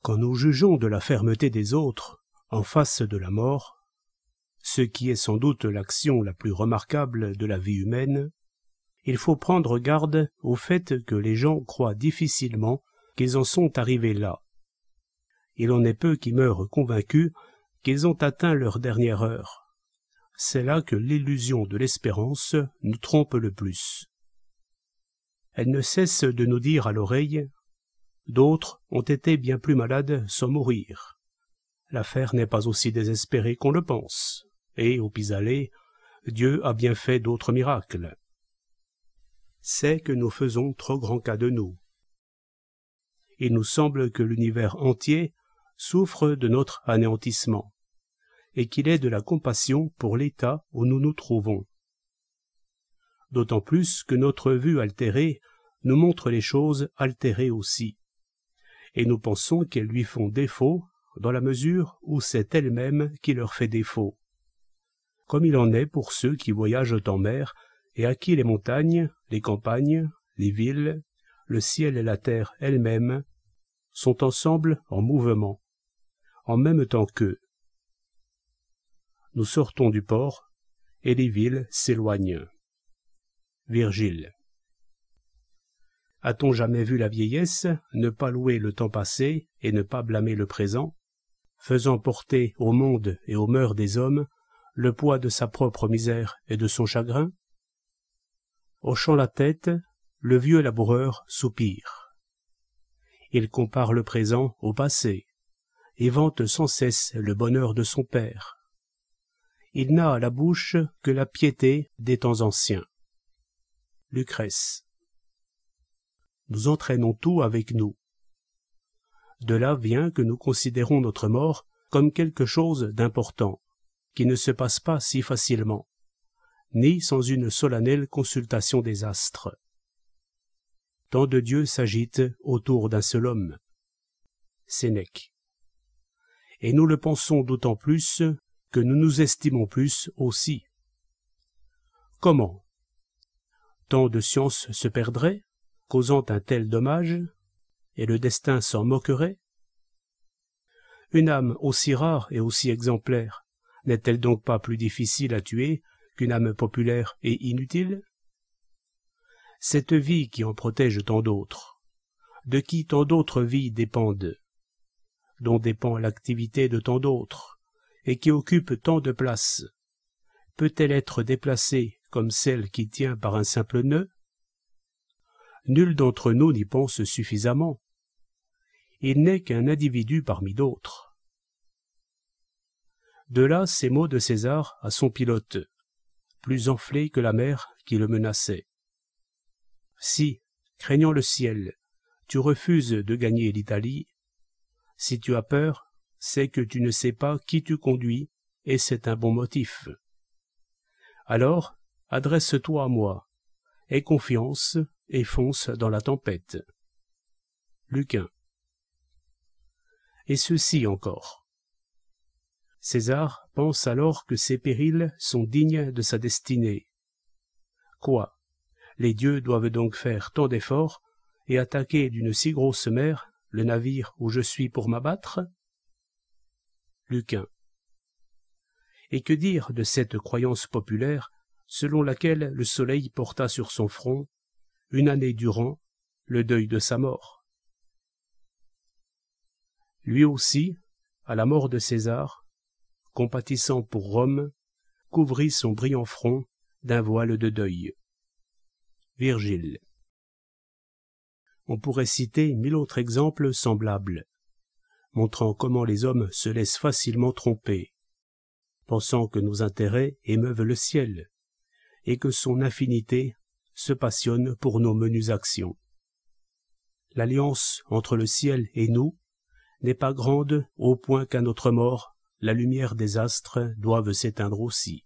Quand nous jugeons de la fermeté des autres en face de la mort, ce qui est sans doute l'action la plus remarquable de la vie humaine, il faut prendre garde au fait que les gens croient difficilement qu'ils en sont arrivés là. Il en est peu qui meurent convaincus qu'ils ont atteint leur dernière heure. C'est là que l'illusion de l'espérance nous trompe le plus. Elle ne cesse de nous dire à l'oreille « D'autres ont été bien plus malades sans mourir. L'affaire n'est pas aussi désespérée qu'on le pense, et, au pis-aller, Dieu a bien fait d'autres miracles. » C'est que nous faisons trop grand cas de nous. Il nous semble que l'univers entier souffre de notre anéantissement, et qu'il est de la compassion pour l'état où nous nous trouvons. D'autant plus que notre vue altérée nous montre les choses altérées aussi, et nous pensons qu'elles lui font défaut dans la mesure où c'est elle-même qui leur fait défaut, comme il en est pour ceux qui voyagent en mer et à qui les montagnes, les campagnes, les villes, le ciel et la terre elle-même sont ensemble en mouvement, en même temps qu'eux. Nous sortons du port, et les villes s'éloignent. Virgile. A-t-on jamais vu la vieillesse ne pas louer le temps passé et ne pas blâmer le présent, faisant porter au monde et aux mœurs des hommes le poids de sa propre misère et de son chagrin? Hochant la tête, le vieux laboureur soupire. Il compare le présent au passé, et vante sans cesse le bonheur de son père. Il n'a à la bouche que la piété des temps anciens. Lucrèce. Nous entraînons tout avec nous. De là vient que nous considérons notre mort comme quelque chose d'important, qui ne se passe pas si facilement, ni sans une solennelle consultation des astres. Tant de dieux s'agitent autour d'un seul homme. Sénèque. Et nous le pensons d'autant plus que nous nous estimons plus aussi. Comment? Tant de sciences se perdraient, causant un tel dommage, et le destin s'en moquerait? Une âme aussi rare et aussi exemplaire, n'est-elle donc pas plus difficile à tuer qu'une âme populaire et inutile? Cette vie qui en protège tant d'autres, de qui tant d'autres vies dépendent, dont dépend l'activité de tant d'autres, et qui occupe tant de place, peut-elle être déplacée comme celle qui tient par un simple nœud? Nul d'entre nous n'y pense suffisamment. Il n'est qu'un individu parmi d'autres. De là ces mots de César à son pilote, plus enflés que la mer qui le menaçait. Si, craignant le ciel, tu refuses de gagner l'Italie, si tu as peur, c'est que tu ne sais pas qui tu conduis, et c'est un bon motif. Alors, adresse-toi à moi, aie confiance et fonce dans la tempête. Lucain. Et ceci encore. César pense alors que ces périls sont dignes de sa destinée. Quoi? Les dieux doivent donc faire tant d'efforts et attaquer d'une si grosse mer le navire où je suis pour m'abattre? Lucain. Et que dire de cette croyance populaire selon laquelle le soleil porta sur son front, une année durant, le deuil de sa mort? Lui aussi, à la mort de César, compatissant pour Rome, couvrit son brillant front d'un voile de deuil. Virgile. On pourrait citer 1000 autres exemples semblables, montrant comment les hommes se laissent facilement tromper, pensant que nos intérêts émeuvent le ciel, et que son infinité se passionne pour nos menues actions. L'alliance entre le ciel et nous n'est pas grande au point qu'à notre mort, la lumière des astres doive s'éteindre aussi.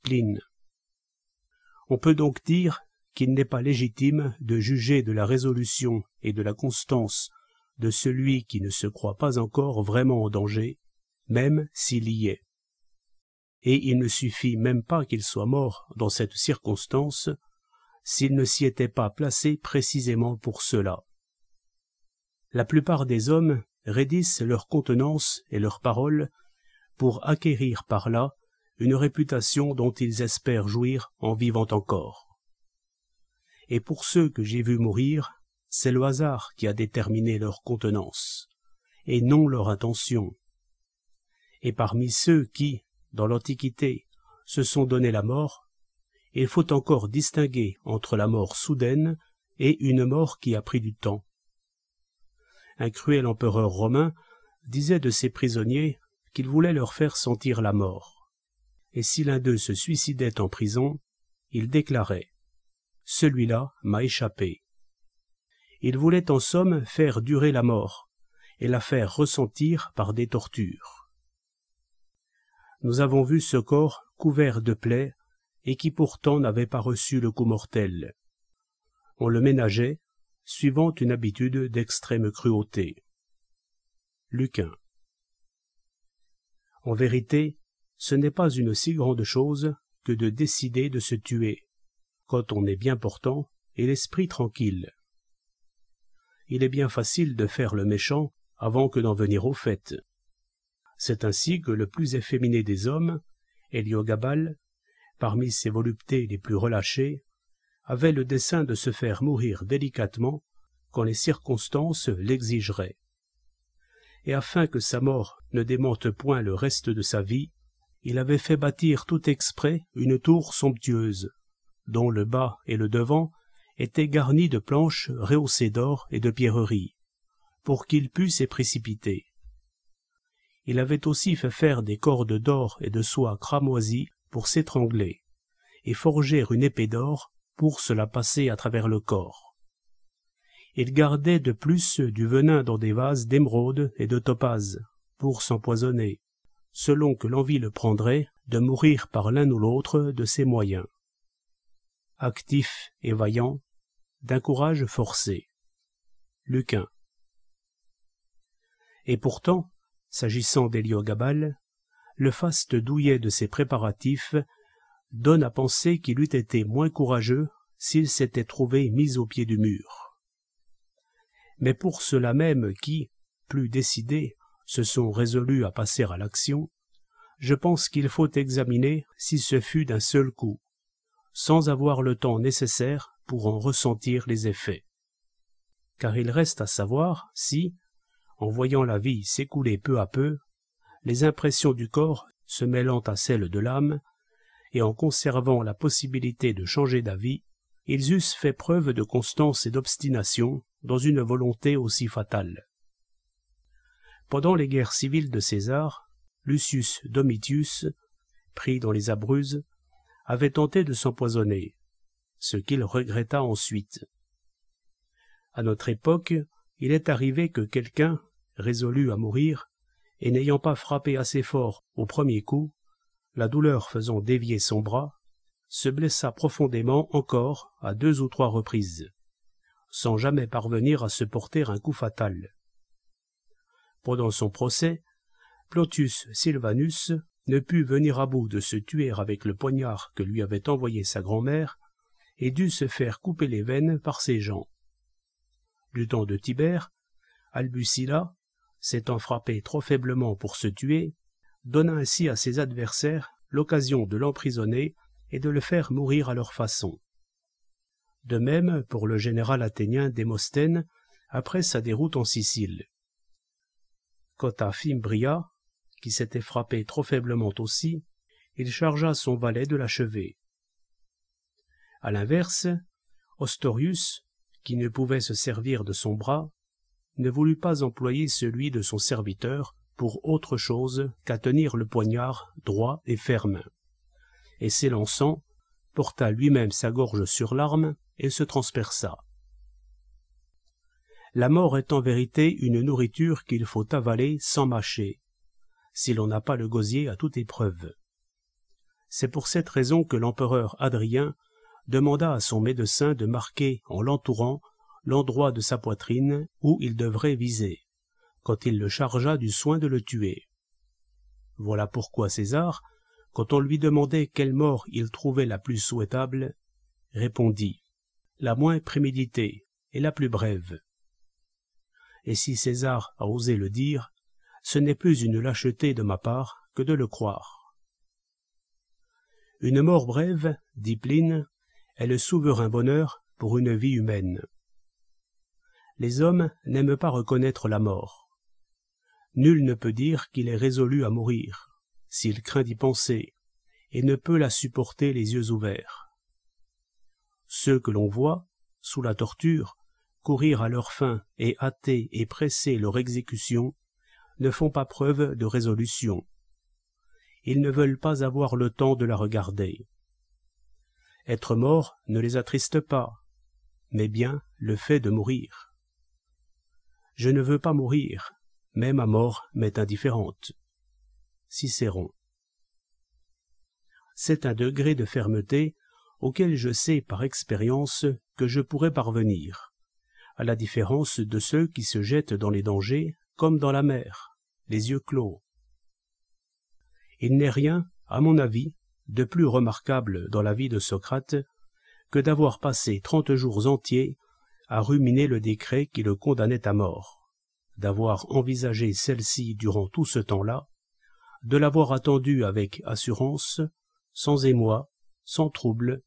Pline. On peut donc dire qu'il n'est pas légitime de juger de la résolution et de la constance de celui qui ne se croit pas encore vraiment en danger, même s'il y est. Et il ne suffit même pas qu'il soit mort dans cette circonstance, s'il ne s'y était pas placé précisément pour cela. La plupart des hommes raidissent leur contenance et leurs paroles pour acquérir par là une réputation dont ils espèrent jouir en vivant encore. Et pour ceux que j'ai vus mourir, c'est le hasard qui a déterminé leur contenance, et non leur intention. Et parmi ceux qui, dans l'Antiquité, se sont donné la mort, il faut encore distinguer entre la mort soudaine et une mort qui a pris du temps. Un cruel empereur romain disait de ses prisonniers qu'il voulait leur faire sentir la mort. Et si l'un d'eux se suicidait en prison, il déclarait « Celui-là m'a échappé ». Il voulait en somme faire durer la mort et la faire ressentir par des tortures. Nous avons vu ce corps couvert de plaies et qui pourtant n'avait pas reçu le coup mortel. On le ménageait, suivant une habitude d'extrême cruauté. Lucain. En vérité, ce n'est pas une si grande chose que de décider de se tuer, quand on est bien portant et l'esprit tranquille. Il est bien facile de faire le méchant avant que d'en venir au fait. C'est ainsi que le plus efféminé des hommes, Héliogabale, parmi ses voluptés les plus relâchées, avait le dessein de se faire mourir délicatement quand les circonstances l'exigeraient. Et afin que sa mort ne démente point le reste de sa vie, il avait fait bâtir tout exprès une tour somptueuse, dont le bas et le devant étaient garnis de planches rehaussées d'or et de pierreries, pour qu'il pût s'y précipiter. Il avait aussi fait faire des cordes d'or et de soie cramoisie pour s'étrangler, et forger une épée d'or pour se la passer à travers le corps. Il gardait de plus du venin dans des vases d'émeraude et de topaze, pour s'empoisonner, selon que l'envie le prendrait de mourir par l'un ou l'autre de ses moyens. Actif et vaillant, d'un courage forcé. Lucain. Et pourtant, s'agissant d'Héliogabale, le faste douillet de ses préparatifs donne à penser qu'il eût été moins courageux s'il s'était trouvé mis au pied du mur. Mais pour ceux-là même qui, plus décidés, se sont résolus à passer à l'action, je pense qu'il faut examiner si ce fut d'un seul coup, sans avoir le temps nécessaire pour en ressentir les effets. Car il reste à savoir si, en voyant la vie s'écouler peu à peu, les impressions du corps se mêlant à celles de l'âme, et en conservant la possibilité de changer d'avis, ils eussent fait preuve de constance et d'obstination dans une volonté aussi fatale. Pendant les guerres civiles de César, Lucius Domitius, pris dans les Abruzzes, avait tenté de s'empoisonner, ce qu'il regretta ensuite. À notre époque, il est arrivé que quelqu'un, résolu à mourir, et n'ayant pas frappé assez fort au premier coup, la douleur faisant dévier son bras, se blessa profondément encore à 2 ou 3 reprises, sans jamais parvenir à se porter un coup fatal. Pendant son procès, Plautius Silvanus ne put venir à bout de se tuer avec le poignard que lui avait envoyé sa grand-mère et dut se faire couper les veines par ses gens. Du temps de Tibère, Albucilla, s'étant frappé trop faiblement pour se tuer, donna ainsi à ses adversaires l'occasion de l'emprisonner et de le faire mourir à leur façon. De même pour le général athénien Démosthène après sa déroute en Sicile. Quant à Fimbria, qui s'était frappé trop faiblement aussi, il chargea son valet de l'achever. À l'inverse, Ostorius, qui ne pouvait se servir de son bras, ne voulut pas employer celui de son serviteur pour autre chose qu'à tenir le poignard droit et ferme, et s'élançant, porta lui-même sa gorge sur l'arme et se transperça. La mort est en vérité une nourriture qu'il faut avaler sans mâcher, si l'on n'a pas le gosier à toute épreuve. C'est pour cette raison que l'empereur Hadrien demanda à son médecin de marquer en l'entourant l'endroit de sa poitrine où il devrait viser, quand il le chargea du soin de le tuer. Voilà pourquoi César, quand on lui demandait quelle mort il trouvait la plus souhaitable, répondit « la moins préméditée et la plus brève ». et si César a osé le dire, ce n'est plus une lâcheté de ma part que de le croire. Une mort brève, dit Pline, est le souverain bonheur pour une vie humaine. Les hommes n'aiment pas reconnaître la mort. Nul ne peut dire qu'il est résolu à mourir, s'il craint d'y penser, et ne peut la supporter les yeux ouverts. Ceux que l'on voit, sous la torture, courir à leur fin et hâter et presser leur exécution, ne font pas preuve de résolution. Ils ne veulent pas avoir le temps de la regarder. Être mort ne les attriste pas, mais bien le fait de mourir. Je ne veux pas mourir, mais ma mort m'est indifférente. Cicéron. C'est un degré de fermeté auquel je sais par expérience que je pourrais parvenir, à la différence de ceux qui se jettent dans les dangers comme dans la mer, les yeux clos. Il n'est rien, à mon avis, de plus remarquable dans la vie de Socrate que d'avoir passé 30 jours entiers à ruminer le décret qui le condamnait à mort, d'avoir envisagé celle-ci durant tout ce temps-là, de l'avoir attendue avec assurance, sans émoi, sans trouble,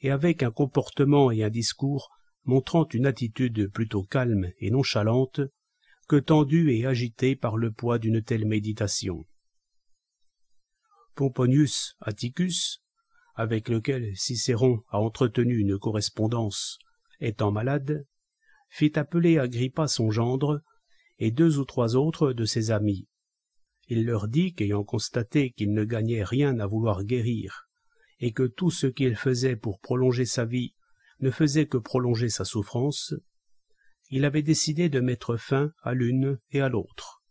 et avec un comportement et un discours montrant une attitude plutôt calme et nonchalante que tendue et agitée par le poids d'une telle méditation. Pomponius Atticus, avec lequel Cicéron a entretenu une correspondance, étant malade, fit appeler Agrippa son gendre et 2 ou 3 autres de ses amis. Il leur dit qu'ayant constaté qu'il ne gagnait rien à vouloir guérir, et que tout ce qu'il faisait pour prolonger sa vie ne faisait que prolonger sa souffrance, il avait décidé de mettre fin à l'une et à l'autre,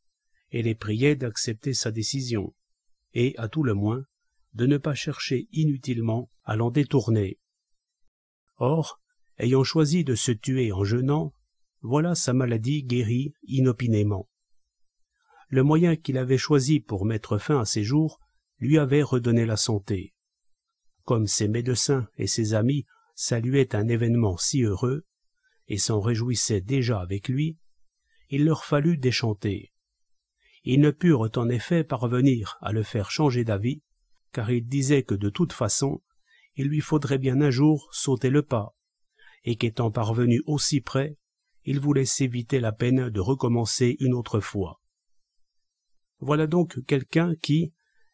et les priait d'accepter sa décision, et, à tout le moins, de ne pas chercher inutilement à l'en détourner. Or, ayant choisi de se tuer en jeûnant, voilà sa maladie guérie inopinément. Le moyen qu'il avait choisi pour mettre fin à ses jours lui avait redonné la santé. Comme ses médecins et ses amis saluaient un événement si heureux, et s'en réjouissaient déjà avec lui, il leur fallut déchanter. Ils ne purent en effet parvenir à le faire changer d'avis, car il disait que de toute façon, il lui faudrait bien un jour sauter le pas, et qu'étant parvenu aussi près, il voulait s'éviter la peine de recommencer une autre fois. Voilà donc quelqu'un qui,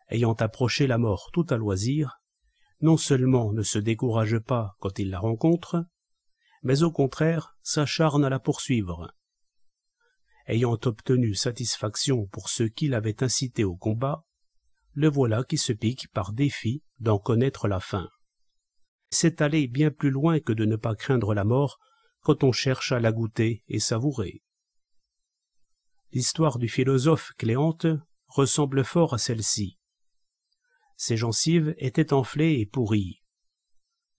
ayant approché la mort tout à loisir, non seulement ne se décourage pas quand il la rencontre, mais au contraire s'acharne à la poursuivre. Ayant obtenu satisfaction pour ceux qui l'avaient incité au combat, le voilà qui se pique par défi d'en connaître la fin. C'est aller bien plus loin que de ne pas craindre la mort quand on cherche à la goûter et savourer. L'histoire du philosophe Cléante ressemble fort à celle-ci. Ses gencives étaient enflées et pourries.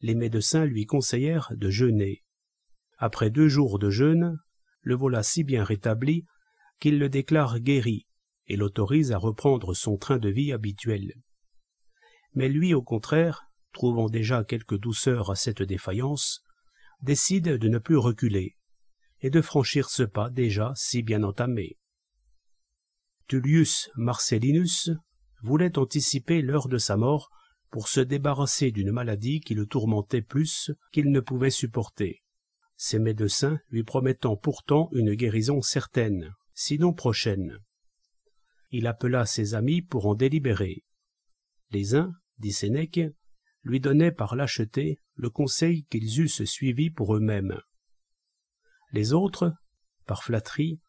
Les médecins lui conseillèrent de jeûner. Après 2 jours de jeûne, le voilà si bien rétabli qu'il le déclare guéri et l'autorise à reprendre son train de vie habituel. Mais lui, au contraire, trouvant déjà quelque douceur à cette défaillance, décide de ne plus reculer et de franchir ce pas déjà si bien entamé. Tullius Marcellinus voulait anticiper l'heure de sa mort pour se débarrasser d'une maladie qui le tourmentait plus qu'il ne pouvait supporter, ses médecins lui promettant pourtant une guérison certaine, sinon prochaine. Il appela ses amis pour en délibérer. Les uns, dit Sénèque, lui donnaient par lâcheté le conseil qu'ils eussent suivi pour eux-mêmes. Les autres, par flatterie,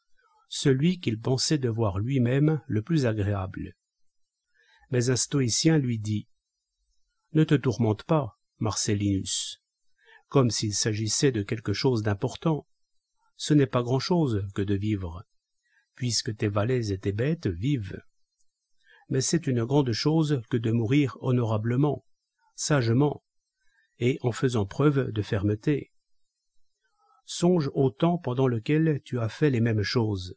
celui qu'il pensait devoir lui-même le plus agréable. Mais un stoïcien lui dit « Ne te tourmente pas, Marcellinus, comme s'il s'agissait de quelque chose d'important. Ce n'est pas grand-chose que de vivre, puisque tes valets et tes bêtes vivent. Mais c'est une grande chose que de mourir honorablement, sagement, et en faisant preuve de fermeté. Songe au temps pendant lequel tu as fait les mêmes choses.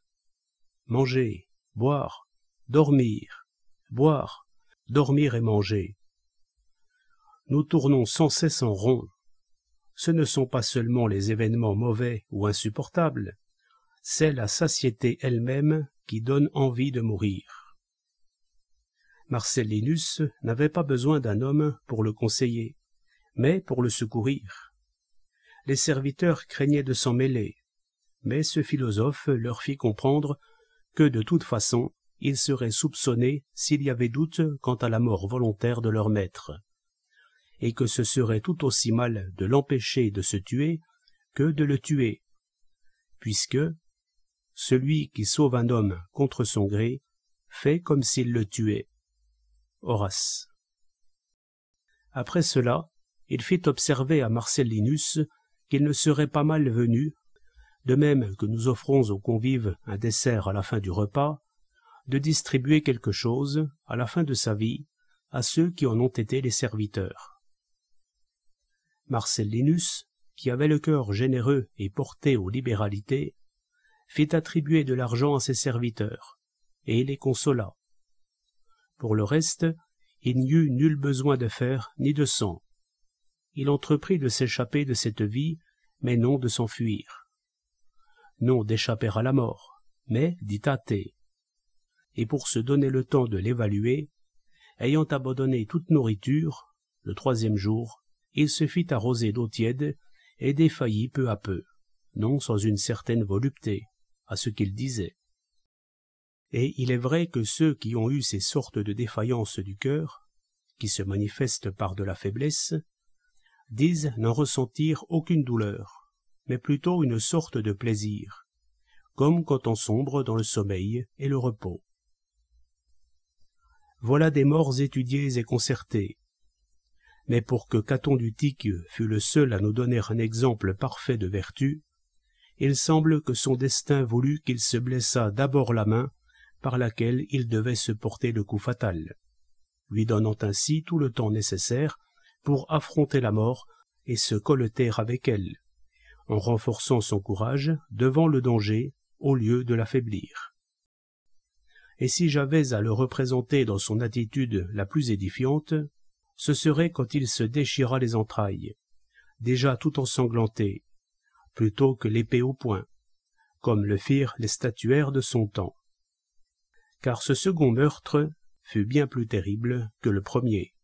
Manger, boire, dormir, boire, dormir et manger. Nous tournons sans cesse en rond. Ce ne sont pas seulement les événements mauvais ou insupportables, c'est la satiété elle-même qui donne envie de mourir. Marcellinus n'avait pas besoin d'un homme pour le conseiller, mais pour le secourir. Les serviteurs craignaient de s'en mêler, mais ce philosophe leur fit comprendre que de toute façon, ils seraient soupçonnés s'il y avait doute quant à la mort volontaire de leur maître, et que ce serait tout aussi mal de l'empêcher de se tuer que de le tuer, puisque celui qui sauve un homme contre son gré fait comme s'il le tuait. Horace. Après cela, il fit observer à Marcellinus qu'il ne serait pas mal venu, de même que nous offrons aux convives un dessert à la fin du repas, de distribuer quelque chose, à la fin de sa vie, à ceux qui en ont été les serviteurs. Marcellinus, qui avait le cœur généreux et porté aux libéralités, fit attribuer de l'argent à ses serviteurs, et les consola. Pour le reste, il n'y eut nul besoin de fer ni de sang. Il entreprit de s'échapper de cette vie, mais non de s'enfuir. Non d'échapper à la mort, mais d'y tâter. Et pour se donner le temps de l'évaluer, ayant abandonné toute nourriture, le 3e jour, il se fit arroser d'eau tiède et défaillit peu à peu, non sans une certaine volupté, à ce qu'il disait. Et il est vrai que ceux qui ont eu ces sortes de défaillances du cœur, qui se manifestent par de la faiblesse, disent n'en ressentir aucune douleur, mais plutôt une sorte de plaisir, comme quand on sombre dans le sommeil et le repos. Voilà des morts étudiées et concertées. Mais pour que Caton d'Utique fût le seul à nous donner un exemple parfait de vertu, il semble que son destin voulut qu'il se blessât d'abord la main par laquelle il devait se porter le coup fatal, lui donnant ainsi tout le temps nécessaire pour affronter la mort et se colleter avec elle, en renforçant son courage devant le danger au lieu de l'affaiblir. Et si j'avais à le représenter dans son attitude la plus édifiante, ce serait quand il se déchira les entrailles, déjà tout ensanglanté, plutôt que l'épée au poing, comme le firent les statuaires de son temps. Car ce second meurtre fut bien plus terrible que le premier.